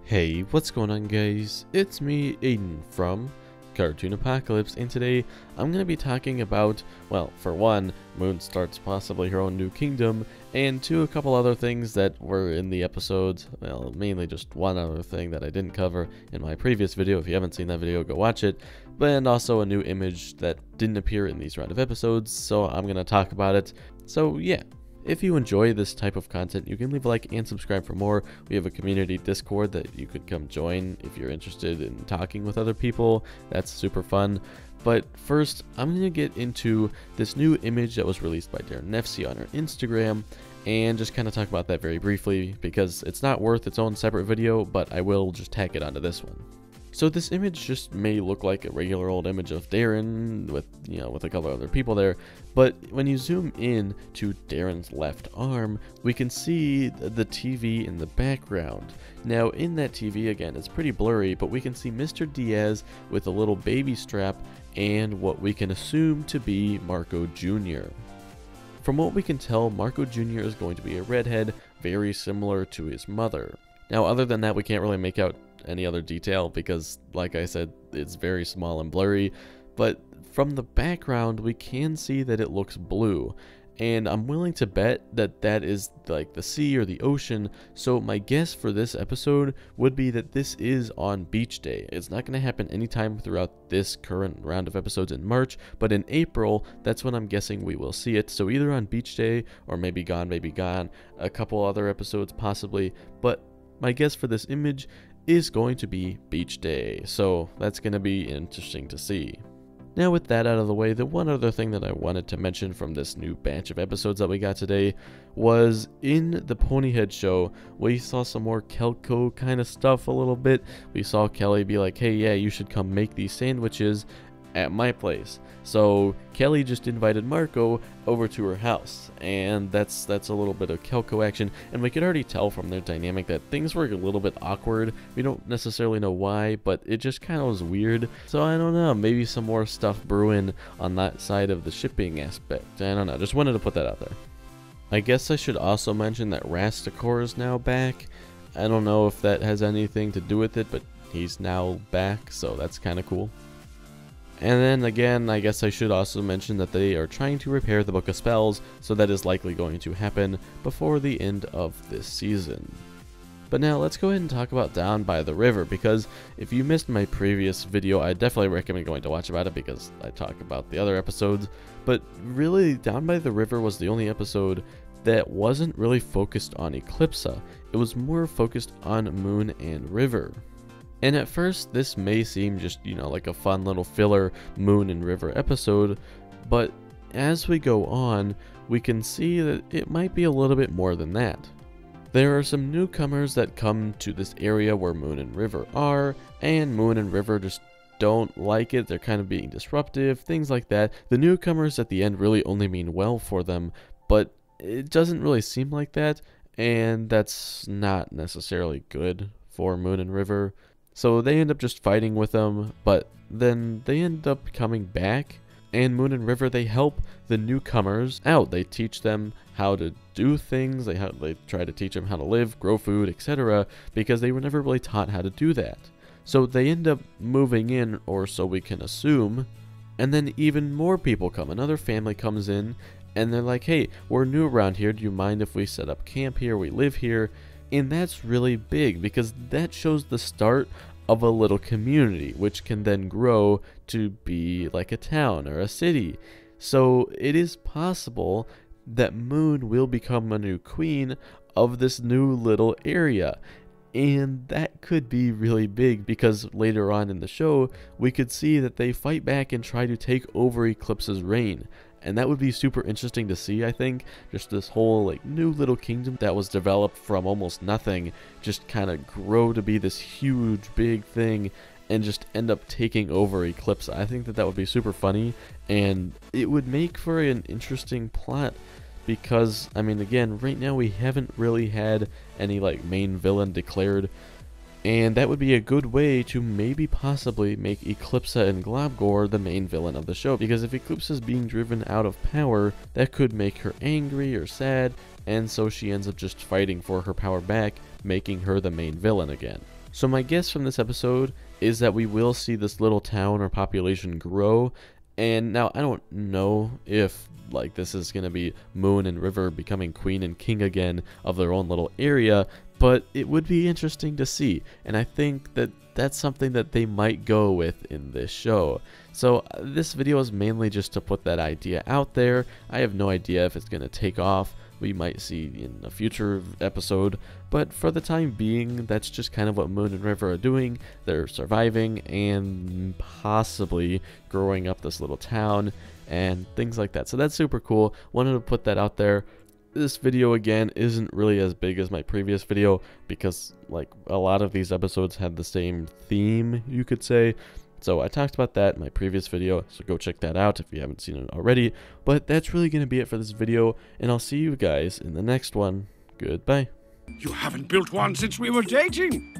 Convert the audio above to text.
Hey, what's going on guys? It's me, Aiden, from Cartoon Apocalypse, and today I'm going to be talking about, well, for one, Moon starts possibly her own new kingdom, and two, a couple other things that were in the episodes, well, mainly just one other thing that I didn't cover in my previous video. If you haven't seen that video, go watch it, and also a new image that didn't appear in these round of episodes, so I'm going to talk about it. So yeah. If you enjoy this type of content, you can leave a like and subscribe for more. We have a community Discord that you could come join if you're interested in talking with other people. That's super fun. But first, I'm going to get into this new image that was released by Darren Nefsey on her Instagram and just kind of talk about that very briefly because it's not worth its own separate video, but I will just tack it onto this one. So this image just may look like a regular old image of Darren with a couple other people there, but when you zoom in to Darren's left arm, we can see the TV in the background. Now in that TV, again, it's pretty blurry, but we can see Mr. Diaz with a little baby strap and what we can assume to be Marco Jr. From what we can tell, Marco Jr. is going to be a redhead, very similar to his mother. Now other than that, we can't really make out any other detail because, like I said, it's very small and blurry, but from the background we can see that it looks blue, and I'm willing to bet that that is like the sea or the ocean. So my guess for this episode would be that this is on beach day. It's not going to happen anytime throughout this current round of episodes in March, but in April, that's when I'm guessing we will see it. So either on beach day or maybe Gone Baby Gone, a couple other episodes possibly, but my guess for this image is going to be beach day, so that's going to be interesting to see. Now with that out of the way, the one other thing that I wanted to mention from this new batch of episodes that we got today was in the Ponyhead show, we saw some more Kelko kind of stuff a little bit. We saw Kelly be like, hey, yeah, you should come make these sandwiches at my place. So Kelly just invited Marco over to her house, and that's a little bit of Kelko action, and we could already tell from their dynamic that things were a little bit awkward. We don't necessarily know why, but it just kind of was weird. So I don't know, maybe some more stuff brewing on that side of the shipping aspect. I don't know, just wanted to put that out there. I guess I should also mention that Rastakor is now back. I don't know if that has anything to do with it, but he's now back, so that's kind of cool. And then again, I guess I should also mention that they are trying to repair the Book of Spells, so that is likely going to happen before the end of this season. But now let's go ahead and talk about Down by the River, because if you missed my previous video, I definitely recommend going to watch about it because I talk about the other episodes. But really, Down by the River was the only episode that wasn't really focused on Eclipsa. It was more focused on Moon and River. And at first, this may seem just, like a fun little filler Moon and River episode, but as we go on, we can see that it might be a little bit more than that. There are some newcomers that come to this area where Moon and River are, and Moon and River just don't like it. They're kind of being disruptive, things like that. The newcomers at the end really only mean well for them, but it doesn't really seem like that, and that's not necessarily good for Moon and River. So they end up just fighting with them, but then they end up coming back, and Moon and River, they help the newcomers out. They teach them how to do things, they try to teach them how to live, grow food, etc., because they were never really taught how to do that. So they end up moving in, or so we can assume, and then even more people come. Another family comes in, and they're like, hey, we're new around here, do you mind if we set up camp here, we live here? And that's really big because that shows the start of a little community, which can then grow to be like a town or a city. So it is possible that Moon will become a new queen of this new little area. And that could be really big because later on in the show, we could see that they fight back and try to take over Eclipsa's reign. And that would be super interesting to see, I think. Just this whole new little kingdom that was developed from almost nothing just kind of grow to be this huge big thing and just end up taking over Eclipsa. I think that would be super funny, and it would make for an interesting plot because, I mean, again, right now we haven't really had any main villain declared. And that would be a good way to maybe possibly make Eclipsa and Globgor the main villain of the show. Because if Eclipsa is being driven out of power, that could make her angry or sad, and so she ends up just fighting for her power back, making her the main villain again. So my guess from this episode is that we will see this little town or population grow. And now I don't know if like this is going to be Moon and River becoming queen and king again of their own little area, but it would be interesting to see. And I think that that's something that they might go with in this show. So this video is mainly just to put that idea out there. I have no idea if it's going to take off. We might see in a future episode, but for the time being, that's just kind of what Moon and River are doing. They're surviving and possibly growing up this little town and things like that. So that's super cool. Wanted to put that out there. This video again isn't really as big as my previous video because like a lot of these episodes had the same theme, you could say. So I talked about that in my previous video, so go check that out if you haven't seen it already. But that's really going to be it for this video, and I'll see you guys in the next one. Goodbye. You haven't built one since we were dating.